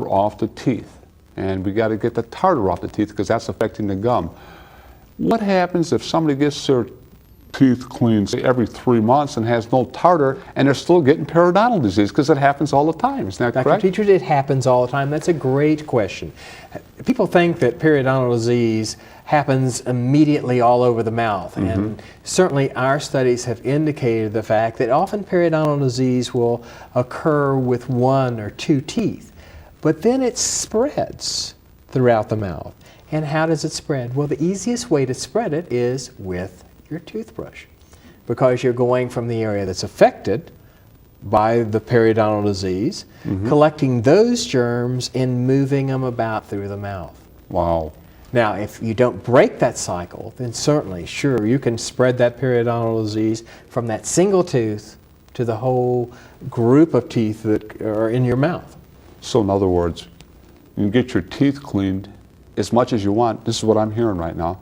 off the teeth. And we got to get the tartar off the teeth because that's affecting the gum. What happens if somebody gets their teeth cleaned, say, every 3 months and has no tartar, and they're still getting periodontal disease? Because it happens all the time. Isn't that correct? Dr. Teacher, it happens all the time. That's a great question. People think that periodontal disease happens immediately all over the mouth. And certainly our studies have indicated the fact that often periodontal disease will occur with 1 or 2 teeth. But then it spreads throughout the mouth. And how does it spread? Well, the easiest way to spread it is with your toothbrush, because you're going from the area that's affected by the periodontal disease, collecting those germs and moving them about through the mouth. Wow. Now, if you don't break that cycle, then certainly, sure, you can spread that periodontal disease from that single tooth to the whole group of teeth that are in your mouth. So in other words, you can get your teeth cleaned as much as you want. This is what I'm hearing right now.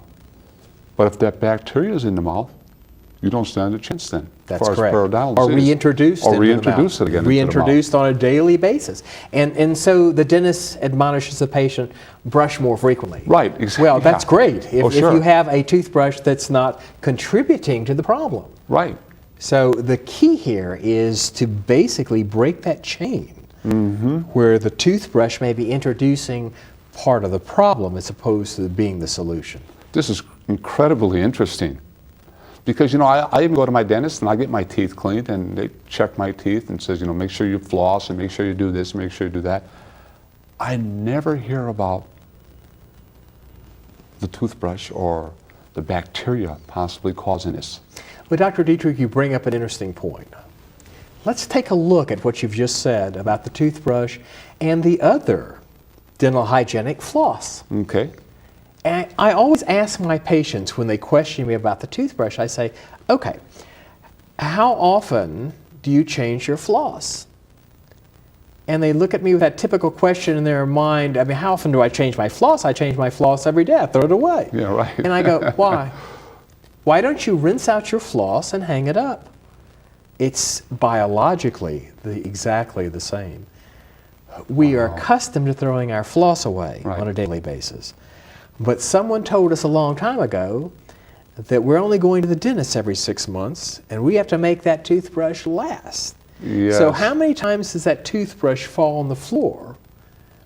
But if that bacteria is in the mouth, you don't stand a chance then. That's as far correct. As periodontal Or disease. reintroduced Or into reintroduce the mouth. it again Reintroduced into the mouth. on a daily basis. And so the dentist admonishes the patient, brush more frequently. Right, exactly. Well, that's great if, sure. if you have a toothbrush that's not contributing to the problem. Right. So the key here is to basically break that chain where the toothbrush may be introducing part of the problem as opposed to being the solution. This is incredibly interesting because, you know, I even go to my dentist and I get my teeth cleaned and they check my teeth and says, you know, make sure you floss and make sure you do this and make sure you do that. I never hear about the toothbrush or the bacteria possibly causing this. Well, Dr. Dietrich, you bring up an interesting point. Let's take a look at what you've just said about the toothbrush and the other dental hygienic floss. Okay. And I always ask my patients when they question me about the toothbrush, I say, okay, how often do you change your floss? And they look at me with that typical question in their mind, I mean, how often do I change my floss? I change my floss every day, I throw it away. Yeah, right. And I go, why? Why don't you rinse out your floss and hang it up? It's biologically exactly the same. We are accustomed to throwing our floss away on a daily basis. But someone told us a long time ago that we're only going to the dentist every 6 months and we have to make that toothbrush last. Yes. So how many times does that toothbrush fall on the floor?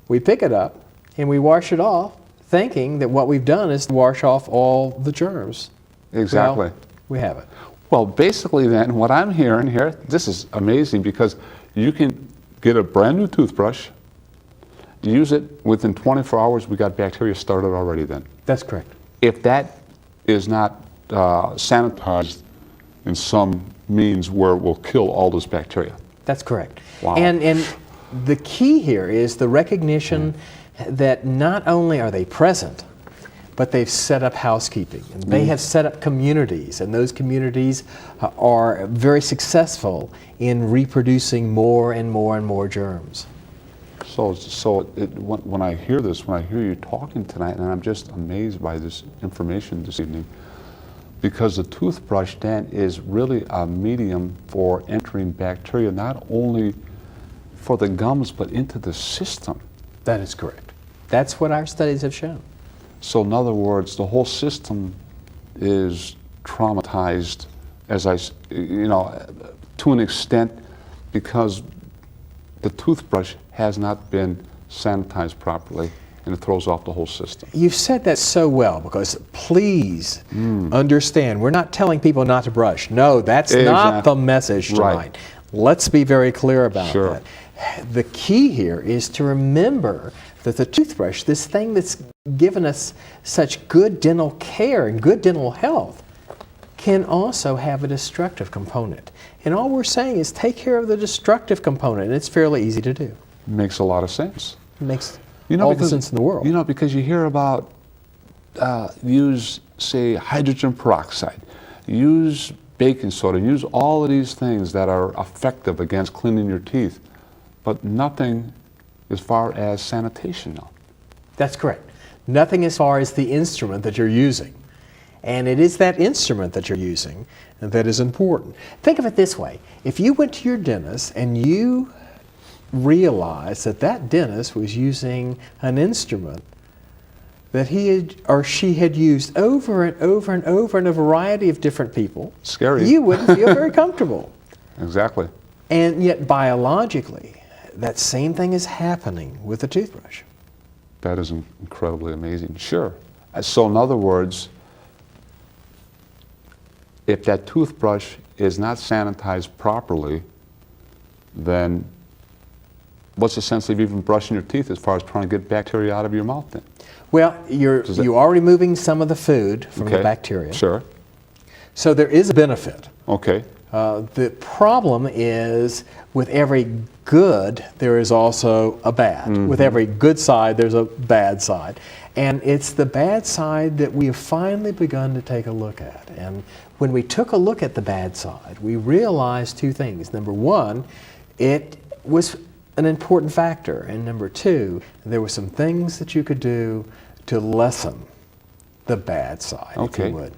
We pick it up and we wash it off thinking that what we've done is to wash off all the germs. Exactly. Well, we haven't. Well, basically then, what I'm hearing here, this is amazing because you can get a brand new toothbrush, use it, within 24 hours we got bacteria started already then. That's correct. If that is not sanitized in some means where it will kill all those bacteria. That's correct. Wow. And the key here is the recognition that not only are they present, but they've set up housekeeping. And they have set up communities, and those communities are very successful in reproducing more and more and more germs. When I hear this, when I hear you talking tonight, and I'm just amazed by this information this evening, because the toothbrush then is really a medium for entering bacteria, not only for the gums, but into the system. That is correct. That's what our studies have shown. So in other words, the whole system is traumatized, to an extent, because the toothbrush has not been sanitized properly, and it throws off the whole system. You've said that so well, because please understand, we're not telling people not to brush. No, that's not the message tonight. Right. Let's be very clear about Sure. that. The key here is to remember that the toothbrush, this thing that's given us such good dental care and good dental health, can also have a destructive component. And all we're saying is take care of the destructive component, and it's fairly easy to do. Makes a lot of sense. It makes all the sense in the world. You know, because you hear about use, say, hydrogen peroxide, use baking soda, use all of these things that are effective against cleaning your teeth, but nothing as far as sanitation now. That's correct. Nothing as far as the instrument that you're using. And it is that instrument that you're using that is important. Think of it this way. If you went to your dentist and you realized that that dentist was using an instrument that he had, or she had used over and over and over in a variety of different people, Scary. you wouldn't feel very comfortable. Exactly. And yet biologically, that same thing is happening with a toothbrush. That is incredibly amazing. Sure. So in other words, if that toothbrush is not sanitized properly, then what's the sense of even brushing your teeth as far as trying to get bacteria out of your mouth then? Well, you are removing some of the food from the bacteria. Sure. So there is a benefit. Okay. The problem is with every good, there is also a bad. Mm-hmm. With every good side, there's a bad side. And it's the bad side that we have finally begun to take a look at. And when we took a look at the bad side, we realized two things. Number one, it was an important factor. And number two, there were some things that you could do to lessen the bad side, if you would.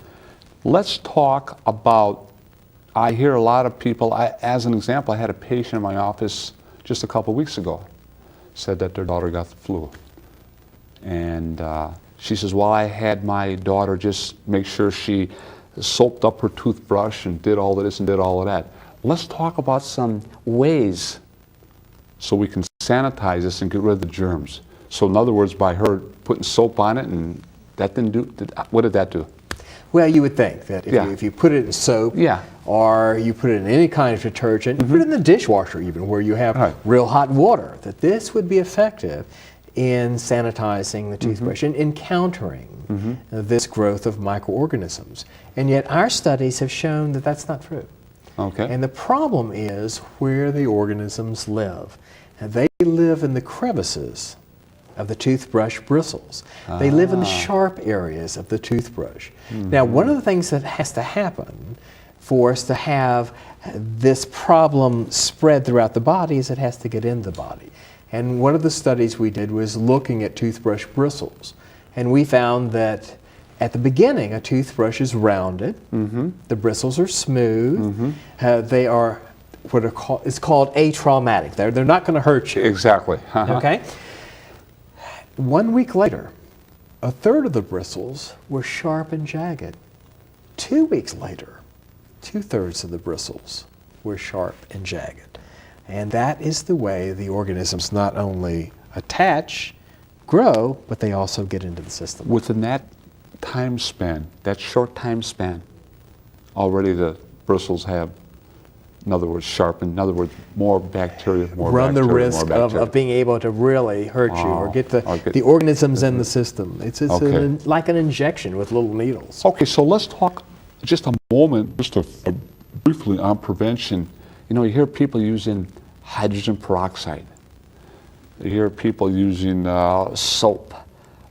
Let's talk about, I hear a lot of people, as an example, I had a patient in my office just a couple weeks ago, said that their daughter got the flu. And she says, well, I had my daughter just make sure she soaped up her toothbrush and did all of this and did all of that. Let's talk about some ways so we can sanitize this and get rid of the germs. So in other words, by her putting soap on it, and that didn't do, what did that do? Well, you would think that if you put it in soap, or you put it in any kind of detergent, you put it in the dishwasher even, where you have real hot water, that this would be effective in sanitizing the toothbrush and in countering this growth of microorganisms. And yet our studies have shown that that's not true. Okay. And the problem is where the organisms live. And they live in the crevices of the toothbrush bristles. They live in the sharp areas of the toothbrush. Now, one of the things that has to happen for us to have this problem spread throughout the body is it has to get in the body. And one of the studies we did was looking at toothbrush bristles. And we found that at the beginning, a toothbrush is rounded. The bristles are smooth. They are what is called atraumatic. They're not going to hurt you. Exactly. Okay? 1 week later, a third of the bristles were sharp and jagged. 2 weeks later, 2/3 of the bristles were sharp and jagged. And that is the way the organisms not only attach, grow, but they also get into the system. Within that time span, that short time span, already the bristles have, in other words, sharpened, in other words, more bacteria, run the risk of being able to really hurt you or get the organisms in the system. It's like an injection with little needles. Okay, so let's talk just a moment, briefly on prevention. You know, you hear people using hydrogen peroxide. You hear people using soap.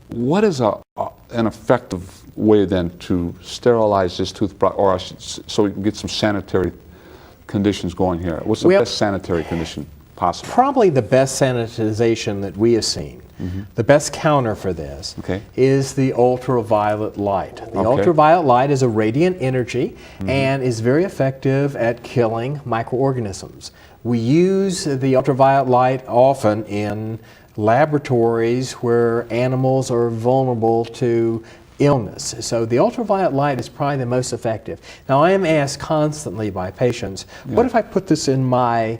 What is an effective way then to sterilize this toothbrush, or so we can get some sanitary conditions going here? What's the best sanitary condition possible? Probably the best sanitization that we have seen, the best counter for this, is the ultraviolet light. The ultraviolet light is a radiant energy and is very effective at killing microorganisms. We use the ultraviolet light often in laboratories where animals are vulnerable to illness. So the ultraviolet light is probably the most effective. Now, I am asked constantly by patients, what if I put this in my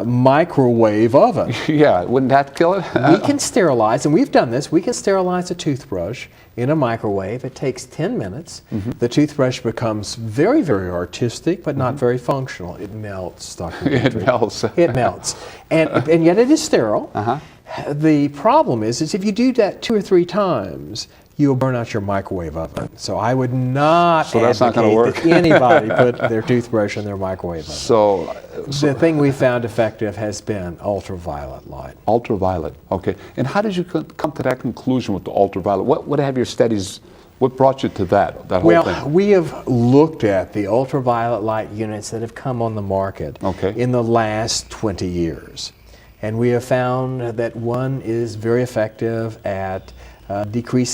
microwave oven? Yeah, wouldn't that kill it? We can sterilize, and we've done this, we can sterilize a toothbrush in a microwave. It takes 10 minutes. The toothbrush becomes very, very artistic, but not very functional. It melts, Dr. It melts. It melts. And yet it is sterile. The problem is if you do that 2 or 3 times, you'll burn out your microwave oven. So I would not advocate that anybody put their toothbrush in their microwave oven. So the thing we found effective has been ultraviolet light. Ultraviolet, okay. And how did you come to that conclusion with the ultraviolet? What have your studies, what brought you to that whole thing? Well, we have looked at the ultraviolet light units that have come on the market in the last 20 years. And we have found that one is very effective at decreasing